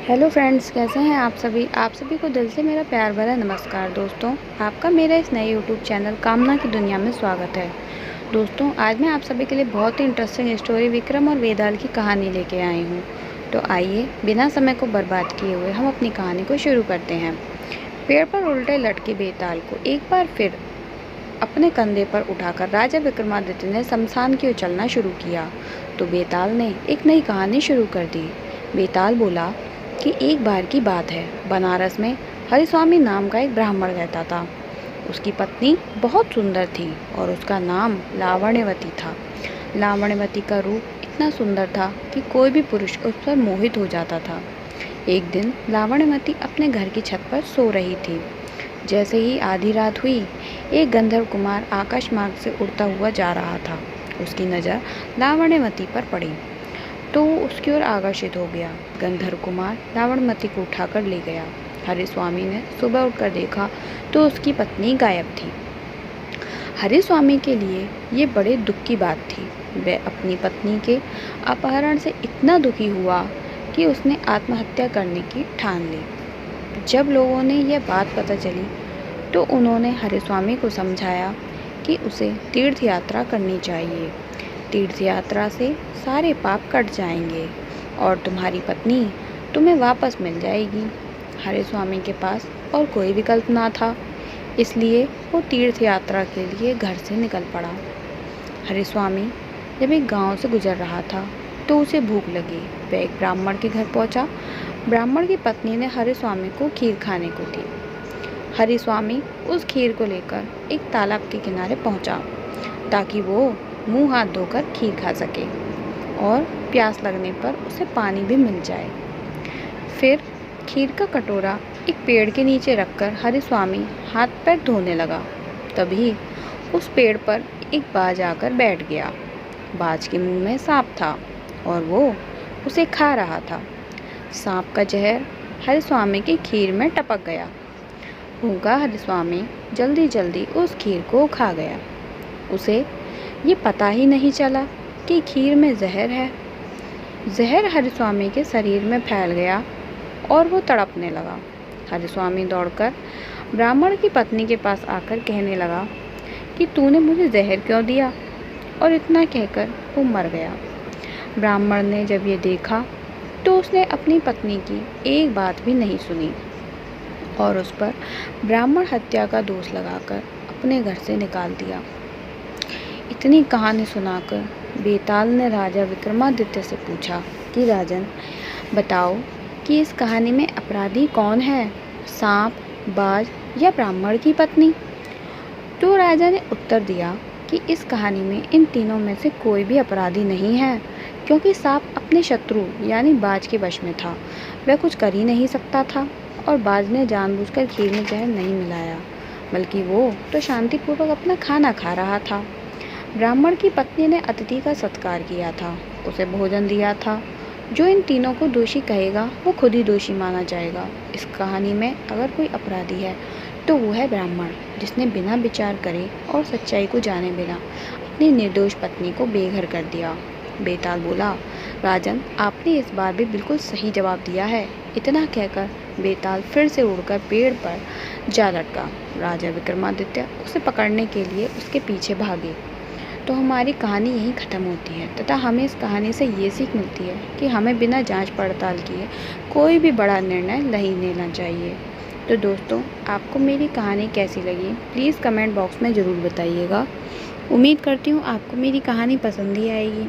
Hello friends, कैसे हैं आप सभी को दिल से मेरा प्यार भरा नमस्कार। दोस्तों, आपका मेरा इस नए यूट्यूब चैनल कामना की दुनिया में स्वागत है। दोस्तों, आज मैं आप सभी के लिए बहुत ही इंटरेस्टिंग स्टोरी विक्रम और वेदाल की कहानी लेके आई हूँ। तो आइए बिना समय को बर्बाद किए हुए हम अपनी कहानी को शुरू करते हैं। पेड़ पर उल्टे लटके बेताल को एक बार फिर अपने कंधे पर उठाकर राजा विक्रमादित्य ने शमशान की ओर चलना शुरू किया। तो बेताल ने एक नई कहानी शुरू कर दी। बेताल बोला कि एक बार की बात है, बनारस में हरिस्वामी नाम का एक ब्राह्मण रहता था। उसकी पत्नी बहुत सुंदर थी और उसका नाम लावण्यवती था। लावण्यवती का रूप इतना सुंदर था कि कोई भी पुरुष उस पर मोहित हो जाता था। एक दिन लावण्यवती अपने घर की छत पर सो रही थी। जैसे ही आधी रात हुई, एक गंधर्व कुमार आकाश मार्ग से उड़ता हुआ जा रहा था। उसकी नज़र लावण्यवती पर पड़ी तो वो उसकी ओर आकर्षित हो गया। गंधर्व कुमार लावण्यवती को उठाकर ले गया। हरिस्वामी ने सुबह उठकर देखा तो उसकी पत्नी गायब थी। हरिस्वामी के लिए ये बड़े दुख की बात थी। वह अपनी पत्नी के अपहरण से इतना दुखी हुआ कि उसने आत्महत्या करने की ठान ली। जब लोगों ने यह बात पता चली तो उन्होंने हरिस्वामी को समझाया कि उसे तीर्थ यात्रा करनी चाहिए। तीर्थ यात्रा से सारे पाप कट जाएंगे और तुम्हारी पत्नी तुम्हें वापस मिल जाएगी। हरिस्वामी के पास और कोई विकल्प ना था, इसलिए वो तीर्थ यात्रा के लिए घर से निकल पड़ा। हरिस्वामी जब एक गांव से गुजर रहा था तो उसे भूख लगी। वह एक ब्राह्मण के घर पहुंचा। ब्राह्मण की पत्नी ने हरिस्वामी को खीर खाने को दी। हरिस्वामी उस खीर को लेकर एक तालाब के किनारे पहुंचा ताकि वो मुंह हाथ धोकर खीर खा सके और प्यास लगने पर उसे पानी भी मिल जाए। फिर खीर का कटोरा एक पेड़ के नीचे रखकर हरिस्वामी हाथ पैर धोने लगा। तभी उस पेड़ पर एक बाज आकर बैठ गया। बाज के मुंह में सांप था और वो उसे खा रहा था। सांप का जहर हरिस्वामी की खीर में टपक गया। भूखा हरिस्वामी जल्दी जल्दी उस खीर को खा गया। उसे ये पता ही नहीं चला कि खीर में जहर है। जहर हरिस्वामी के शरीर में फैल गया और वो तड़पने लगा। हरिस्वामी दौड़कर ब्राह्मण की पत्नी के पास आकर कहने लगा कि तूने मुझे जहर क्यों दिया, और इतना कहकर वो मर गया। ब्राह्मण ने जब ये देखा तो उसने अपनी पत्नी की एक बात भी नहीं सुनी और उस पर ब्राह्मण हत्या का दोष लगाकर अपने घर से निकाल दिया। इतनी कहानी सुनाकर बेताल ने राजा विक्रमादित्य से पूछा कि राजन, बताओ कि इस कहानी में अपराधी कौन है, सांप, बाज या ब्राह्मण की पत्नी? तो राजा ने उत्तर दिया कि इस कहानी में इन तीनों में से कोई भी अपराधी नहीं है, क्योंकि सांप अपने शत्रु यानी बाज के वश में था। वह कुछ कर ही नहीं सकता था और बाज ने जानबूझकर खीर में जहर नहीं मिलाया, बल्कि वो तो शांतिपूर्वक अपना खाना खा रहा था। ब्राह्मण की पत्नी ने अतिथि का सत्कार किया था, उसे भोजन दिया था। जो इन तीनों को दोषी कहेगा वो खुद ही दोषी माना जाएगा। इस कहानी में अगर कोई अपराधी है तो वो है ब्राह्मण, जिसने बिना विचार करे और सच्चाई को जाने बिना अपनी निर्दोष पत्नी को बेघर कर दिया। बेताल बोला, राजन, आपने इस बार भी बिल्कुल सही जवाब दिया है। इतना कहकर बेताल फिर से उड़कर पेड़ पर जा लटका। राजा विक्रमादित्य उसे पकड़ने के लिए उसके पीछे भागे। तो हमारी कहानी यहीं ख़त्म होती है तथा हमें इस कहानी से ये सीख मिलती है कि हमें बिना जांच पड़ताल किए कोई भी बड़ा निर्णय नहीं लेना चाहिए। तो दोस्तों, आपको मेरी कहानी कैसी लगी प्लीज़ कमेंट बॉक्स में ज़रूर बताइएगा। उम्मीद करती हूँ आपको मेरी कहानी पसंद ही आएगी।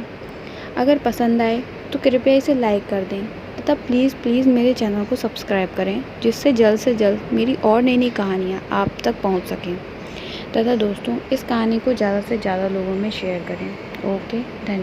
अगर पसंद आए तो कृपया इसे लाइक कर दें तथा प्लीज़ मेरे चैनल को सब्सक्राइब करें, जिससे जल्द से जल्द मेरी और नई नई कहानियाँ आप तक पहुँच सकें। तथा दोस्तों, इस कहानी को ज़्यादा से ज़्यादा लोगों में शेयर करें। ओके, धन्यवाद।